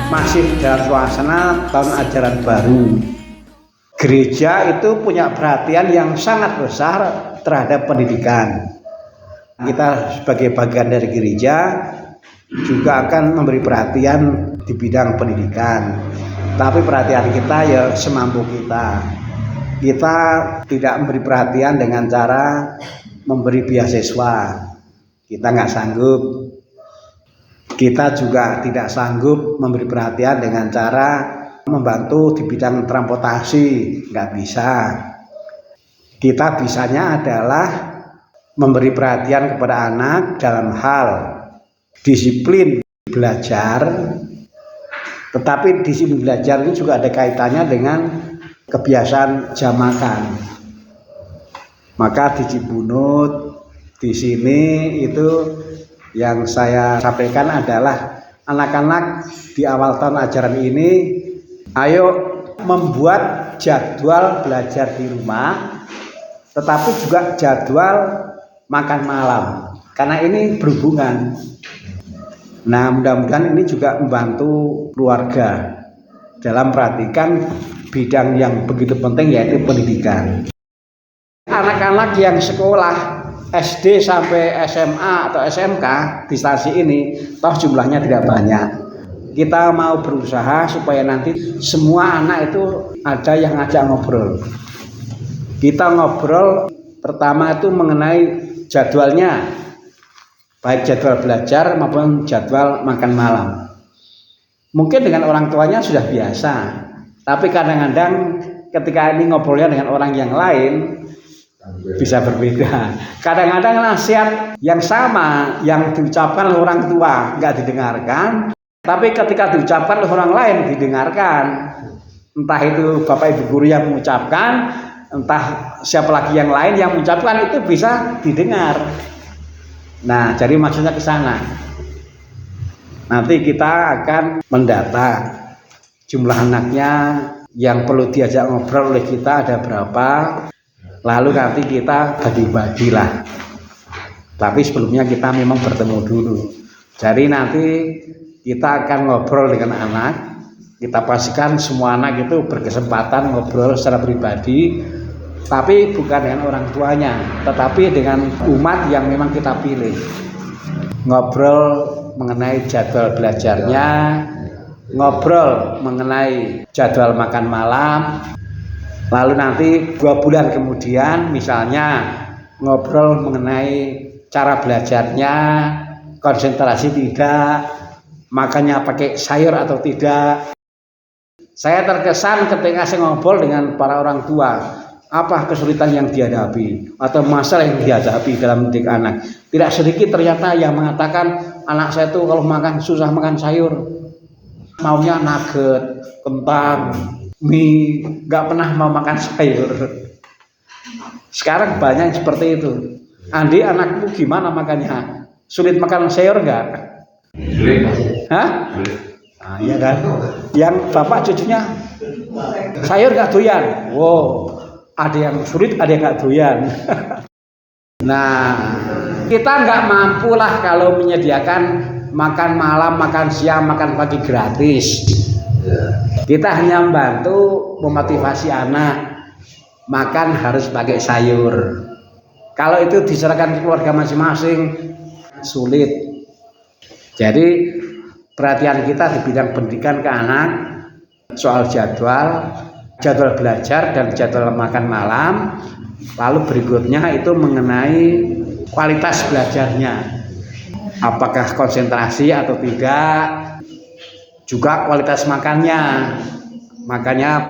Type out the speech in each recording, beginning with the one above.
masih dalam suasana tahun ajaran baru. Gereja itu punya perhatian yang sangat besar terhadap pendidikan. Kita sebagai bagian dari gereja juga akan memberi perhatian di bidang pendidikan. Tapi perhatian kita ya semampu kita. Kita tidak memberi perhatian dengan cara memberi beasiswa. Kita nggak sanggup. Kita juga tidak sanggup memberi perhatian dengan cara membantu di bidang transportasi, nggak bisa. Kita bisanya adalah memberi perhatian kepada anak dalam hal disiplin belajar, tetapi disiplin belajar ini juga ada kaitannya dengan kebiasaan jam makan. Maka di Cibunut di sini itu yang saya sampaikan adalah anak-anak di awal tahun ajaran ini ayo membuat jadwal belajar di rumah, tetapi juga jadwal makan malam, karena ini berhubungan. Nah, mudah-mudahan ini juga membantu keluarga dalam perhatikan bidang yang begitu penting, yaitu pendidikan. Anak-anak yang sekolah SD sampai SMA atau SMK di stasi ini toh jumlahnya tidak banyak. Kita mau berusaha supaya nanti semua anak itu ada yang ngajak ngobrol. Kita ngobrol pertama itu mengenai jadwalnya, baik jadwal belajar maupun jadwal makan malam. Mungkin dengan orang tuanya sudah biasa, tapi kadang-kadang ketika ini ngobrolnya dengan orang yang lain bisa berbeda. Kadang-kadang nasihat yang sama yang diucapkan oleh orang tua nggak didengarkan, tapi ketika diucapkan oleh orang lain didengarkan. Entah itu bapak ibu guru yang mengucapkan, entah siapa lagi yang lain yang mengucapkan, itu bisa didengar. Nah, jadi maksudnya ke sana. Nanti kita akan mendata jumlah anaknya yang perlu diajak ngobrol oleh kita ada berapa. Lalu nanti kita bagi-bagi lah. Tapi sebelumnya kita memang bertemu dulu. Jadi nanti kita akan ngobrol dengan anak. Kita pastikan semua anak itu berkesempatan ngobrol secara pribadi. Tapi bukan dengan orang tuanya, tetapi dengan umat yang memang kita pilih. Ngobrol mengenai jadwal belajarnya, ngobrol mengenai jadwal makan malam. Lalu nanti 2 bulan kemudian misalnya ngobrol mengenai cara belajarnya, konsentrasi tidak, makannya pakai sayur atau tidak. Saya terkesan ketika saya ngobrol dengan para orang tua, apa kesulitan yang dihadapi atau masalah yang dihadapi dalam mendidik anak. Tidak sedikit ternyata yang mengatakan anak saya itu kalau makan susah makan sayur, maunya nugget, kentang, mie, nggak pernah mau makan sayur. Sekarang banyak yang seperti itu. Andi, anakmu gimana makannya? Sulit makan sayur nggak? Sulit. Hah? Nah, iya kan? Yang bapak cucunya sayur nggak doyan. Wow, ada yang sulit, ada yang nggak doyan. Nah, kita nggak mampu lah kalau menyediakan makan malam, makan siang, makan pagi gratis. Kita hanya membantu memotivasi anak makan harus pakai sayur. Kalau itu diserahkan ke keluarga masing-masing sulit. Jadi perhatian kita di bidang pendidikan ke anak soal jadwal belajar dan jadwal makan malam. Lalu berikutnya itu mengenai kualitas belajarnya. Apakah konsentrasi atau tidak? Juga kualitas makannya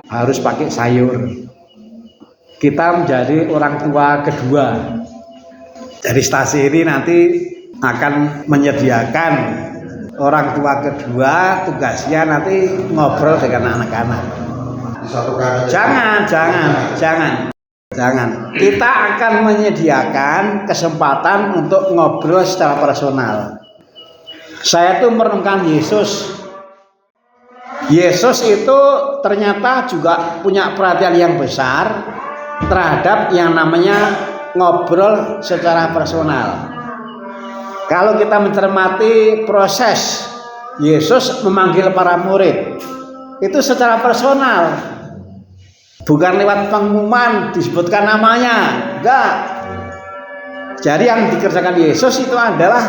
harus pakai sayur. Kita menjadi orang tua kedua. Dari stasi ini nanti akan menyediakan orang tua kedua, tugasnya nanti ngobrol dengan anak-anak. Jangan. Kita akan menyediakan kesempatan untuk ngobrol secara personal. Saya tuh merenungkan Yesus itu ternyata juga punya perhatian yang besar terhadap yang namanya ngobrol secara personal. Kalau kita mencermati proses Yesus memanggil para murid itu secara personal, bukan lewat pengumuman disebutkan namanya, enggak. Jadi yang dikerjakan Yesus itu adalah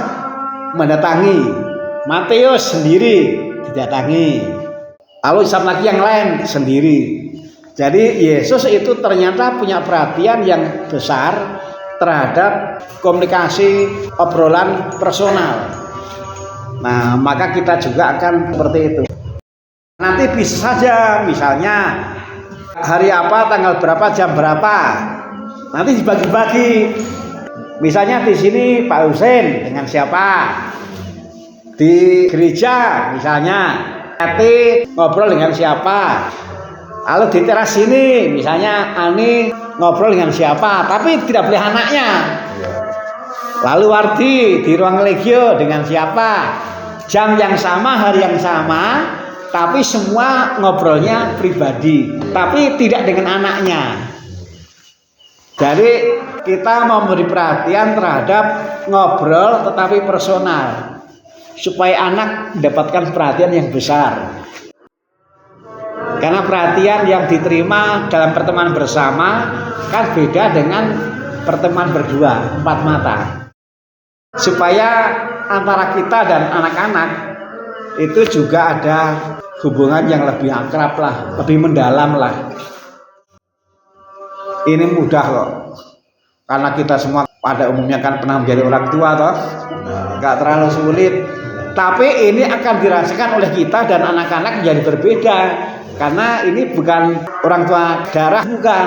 mendatangi. Matius sendiri didatangi, lalu satu lagi yang lain sendiri. Jadi Yesus itu ternyata punya perhatian yang besar terhadap komunikasi obrolan personal. Nah, maka kita juga akan seperti itu. Nanti bisa saja misalnya hari apa, tanggal berapa, jam berapa, nanti dibagi-bagi. Misalnya di sini Pak Husein dengan siapa, di gereja misalnya nanti ngobrol dengan siapa, lalu di teras sini misalnya Ani ngobrol dengan siapa, tapi tidak boleh anaknya. Lalu Wardi di ruang legio dengan siapa, jam yang sama, hari yang sama, tapi semua ngobrolnya pribadi, tapi tidak dengan anaknya. Jadi kita memberi perhatian terhadap ngobrol tetapi personal, supaya anak mendapatkan perhatian yang besar. Karena perhatian yang diterima dalam pertemuan bersama kan beda dengan pertemuan berdua, empat mata. Supaya antara kita dan anak-anak itu juga ada hubungan yang lebih akrab lah, lebih mendalam lah. Ini mudah kok, karena kita semua pada umumnya kan pernah menjadi orang tua toh, nggak terlalu sulit. Tapi ini akan dirasakan oleh kita dan anak-anak menjadi berbeda, karena ini bukan orang tua darah, bukan.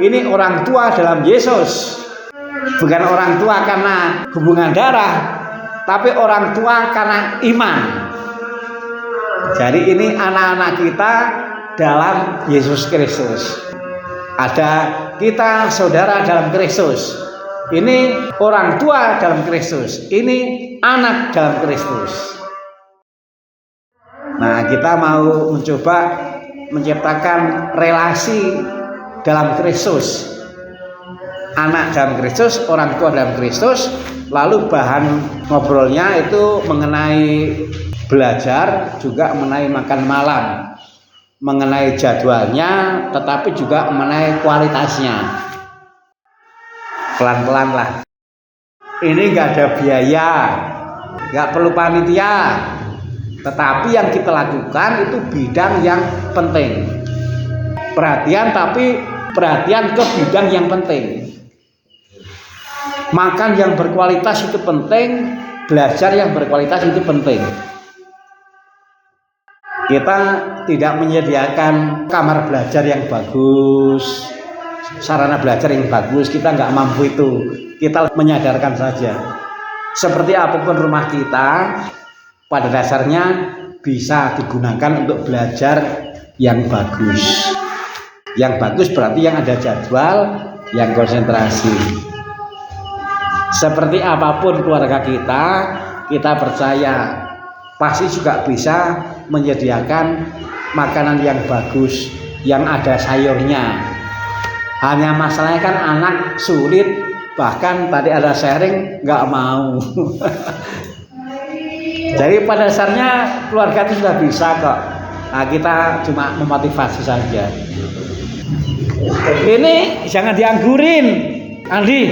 Ini orang tua dalam Yesus, bukan orang tua karena hubungan darah, tapi orang tua karena iman. Jadi ini anak-anak kita dalam Yesus Kristus. Ada kita saudara dalam Kristus. Ini orang tua dalam Kristus. Ini anak dalam Kristus. Nah, kita mau mencoba menciptakan relasi dalam Kristus. Anak dalam Kristus, orang tua dalam Kristus. Lalu bahan ngobrolnya itu mengenai belajar, juga mengenai makan malam, mengenai jadwalnya, tetapi juga mengenai kualitasnya. Pelan-pelan lah. Ini nggak ada biaya, nggak perlu panitia, tetapi yang kita lakukan itu bidang yang penting. Perhatian, tapi perhatian ke bidang yang penting. Makan yang berkualitas itu penting, belajar yang berkualitas itu penting. Kita tidak menyediakan kamar belajar yang bagus, sarana belajar yang bagus, kita nggak mampu itu. Kita menyadarkan saja, seperti apapun rumah kita, pada dasarnya bisa digunakan untuk belajar yang bagus. Yang bagus berarti yang ada jadwal, yang konsentrasi. Seperti apapun keluarga kita percaya pasti juga bisa menyediakan makanan yang bagus, yang ada sayurnya. Hanya masalahnya kan anak sulit, bahkan tadi ada sharing nggak mau. Jadi pada dasarnya keluarga itu sudah bisa kok. Nah, kita cuma memotivasi saja. Ini jangan dianggurin, Andi.